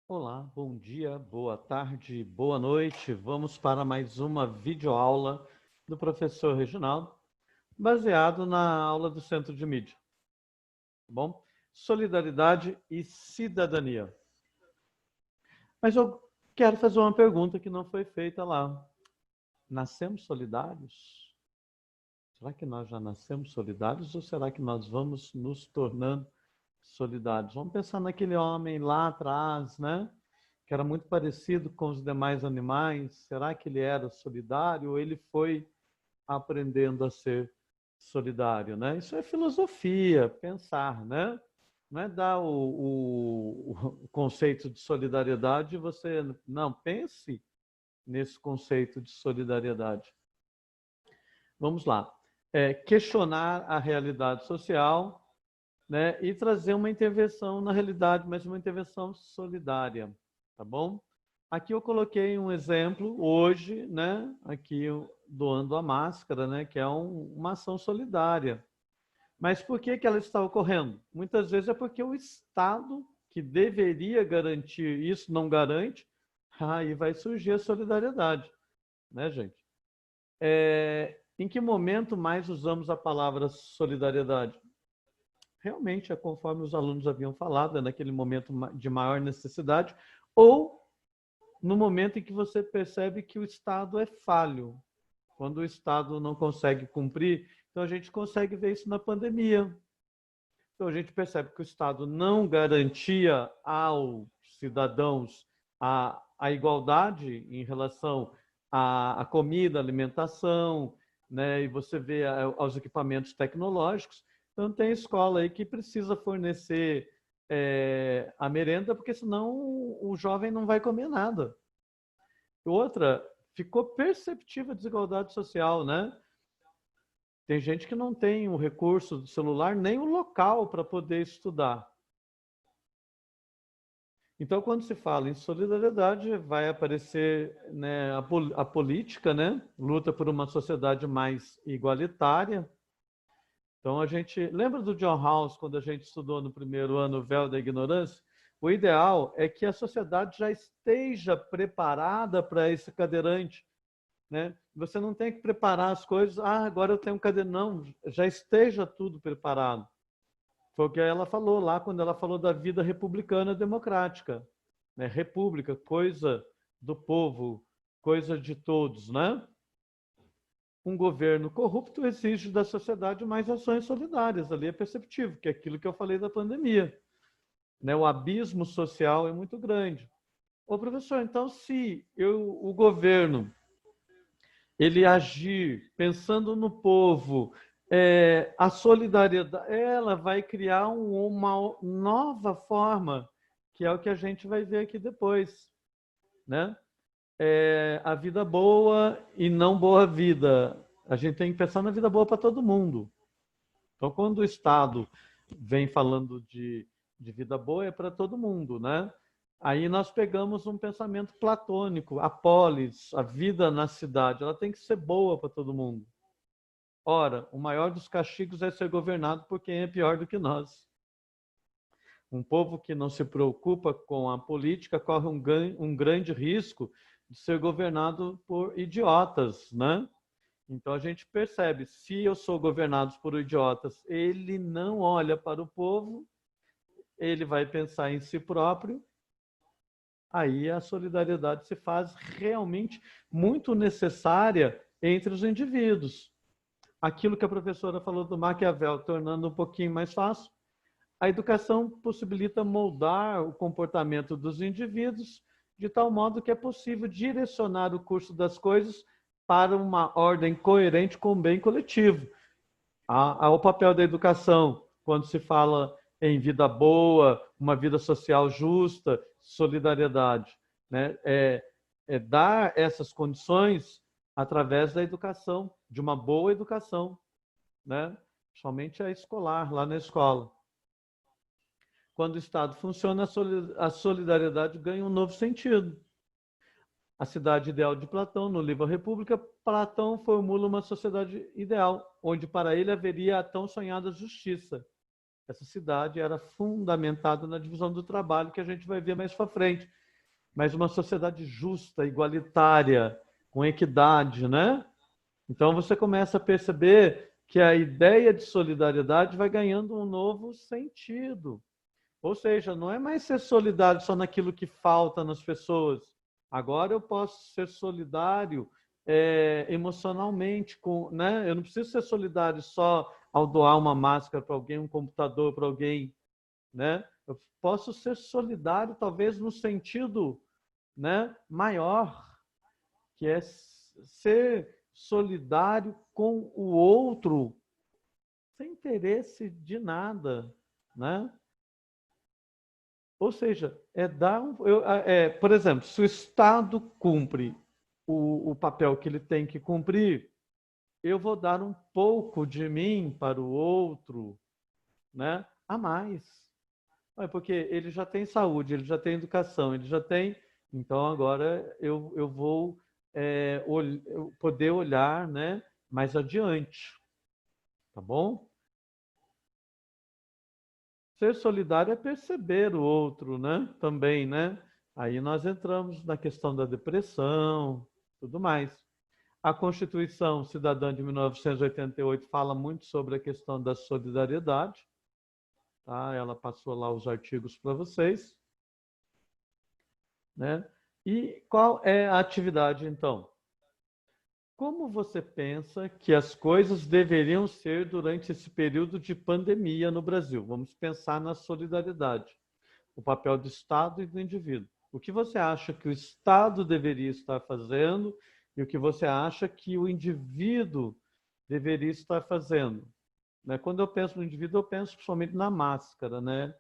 Olá, bom dia, boa tarde, boa noite. Vamos para mais uma videoaula do professor Reginaldo, baseado na aula do Centro de Mídia, tá bom? Solidariedade e cidadania. Mas eu quero fazer uma pergunta que não foi feita lá. Nascemos solidários? Será que nós já nascemos solidários ou será que nós vamos nos tornando solidários? Vamos pensar naquele homem lá atrás, né? Que era muito parecido com os demais animais. Será que ele era solidário ou ele foi aprendendo a ser solidário, né? Isso é filosofia, pensar, né? Não é dar o conceito de solidariedade e você não pense nesse conceito de solidariedade. Vamos lá. Questionar a realidade social, né, e trazer uma intervenção na realidade, mas uma intervenção solidária, tá bom? Aqui eu coloquei um exemplo hoje, né, aqui doando a máscara, né, que é uma ação solidária. Mas por que que ela está ocorrendo? Muitas vezes é porque o Estado, que deveria garantir isso, não garante, aí vai surgir a solidariedade, né, gente? Em que momento mais usamos a palavra solidariedade? Realmente é conforme os alunos haviam falado, é naquele momento de maior necessidade, ou no momento em que você percebe que o Estado é falho, quando o Estado não consegue cumprir. Então a gente consegue ver isso na pandemia. Então a gente percebe que o Estado não garantia aos cidadãos a igualdade em relação à comida, alimentação, né? E você vê aos equipamentos tecnológicos. Então tem escola aí que precisa fornecer a merenda, porque senão o jovem não vai comer nada. Outra, ficou perceptível a desigualdade social, né? Tem gente que não tem o recurso do celular, nem o local para poder estudar. Então, quando se fala em solidariedade, vai aparecer, né, a política, né? Luta por uma sociedade mais igualitária. Então, a gente lembra do John Rawls, quando a gente estudou no primeiro ano o véu da ignorância? O ideal é que a sociedade já esteja preparada para esse cadeirante, né? Você não tem que preparar as coisas, agora eu tenho um cadeirante. Não, já esteja tudo preparado. Foi o que ela falou lá quando ela falou da vida republicana democrática, né? República, coisa do povo, coisa de todos, né? Um governo corrupto exige da sociedade mais ações solidárias, ali é perceptível, que é aquilo que eu falei da pandemia, né? O abismo social é muito grande. Ô professor, então se o governo ele agir pensando no povo, a solidariedade, ela vai criar uma nova forma, que é o que a gente vai ver aqui depois, né? A vida boa e não boa vida. A gente tem que pensar na vida boa para todo mundo. Então, quando o Estado vem falando de vida boa, é para todo mundo, né? Aí nós pegamos um pensamento platônico, a polis, a vida na cidade, ela tem que ser boa para todo mundo. Ora, o maior dos castigos é ser governado por quem é pior do que nós. Um povo que não se preocupa com a política corre um grande risco de ser governado por idiotas, né? Então a gente percebe, se eu sou governado por idiotas, ele não olha para o povo, ele vai pensar em si próprio, aí a solidariedade se faz realmente muito necessária entre os indivíduos. Aquilo que a professora falou do Maquiavel, tornando um pouquinho mais fácil, a educação possibilita moldar o comportamento dos indivíduos de tal modo que é possível direcionar o curso das coisas para uma ordem coerente com o bem coletivo. O papel da educação, quando se fala em vida boa, uma vida social justa, solidariedade, né? Dar essas condições através da educação, de uma boa educação, né? Somente a escolar, lá na escola. Quando o Estado funciona, a solidariedade ganha um novo sentido. A cidade ideal de Platão, no livro A República, Platão formula uma sociedade ideal, onde para ele haveria a tão sonhada justiça. Essa cidade era fundamentada na divisão do trabalho, que a gente vai ver mais para frente. Mas uma sociedade justa, igualitária, com equidade, né? Então você começa a perceber que a ideia de solidariedade vai ganhando um novo sentido. Ou seja, não é mais ser solidário só naquilo que falta nas pessoas. Agora eu posso ser solidário emocionalmente, né? Eu não preciso ser solidário só ao doar uma máscara para alguém, um computador para alguém, né? Eu posso ser solidário, talvez no sentido, né, maior, que é ser solidário com o outro sem interesse de nada, né? Ou seja, por exemplo, se o Estado cumpre o papel que ele tem que cumprir, eu vou dar um pouco de mim para o outro, né? A mais. Porque ele já tem saúde, ele já tem educação, ele já tem. Então agora eu vou poder olhar, né, mais adiante, tá bom? Ser solidário é perceber o outro, né? Também, né? Aí nós entramos na questão da depressão, tudo mais. A Constituição Cidadã de 1988 fala muito sobre a questão da solidariedade, tá? Ela passou lá os artigos para vocês, né? E qual é a atividade, então? Como você pensa que as coisas deveriam ser durante esse período de pandemia no Brasil? Vamos pensar na solidariedade, o papel do Estado e do indivíduo. O que você acha que o Estado deveria estar fazendo e o que você acha que o indivíduo deveria estar fazendo? Né? Quando eu penso no indivíduo, eu penso principalmente na máscara, né?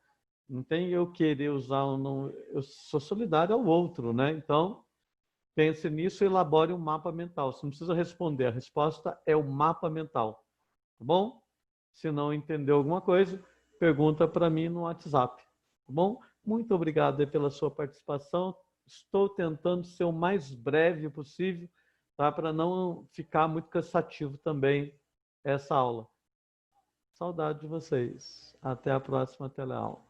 Não tem eu querer usar, não, eu sou solidário ao outro, né? Então, pense nisso e elabore um mapa mental. Você não precisa responder, a resposta é o mapa mental, tá bom? Se não entendeu alguma coisa, pergunta para mim no WhatsApp, tá bom? Muito obrigado pela sua participação. Estou tentando ser o mais breve possível, tá? Para não ficar muito cansativo também essa aula. Saudade de vocês. Até a próxima teleaula.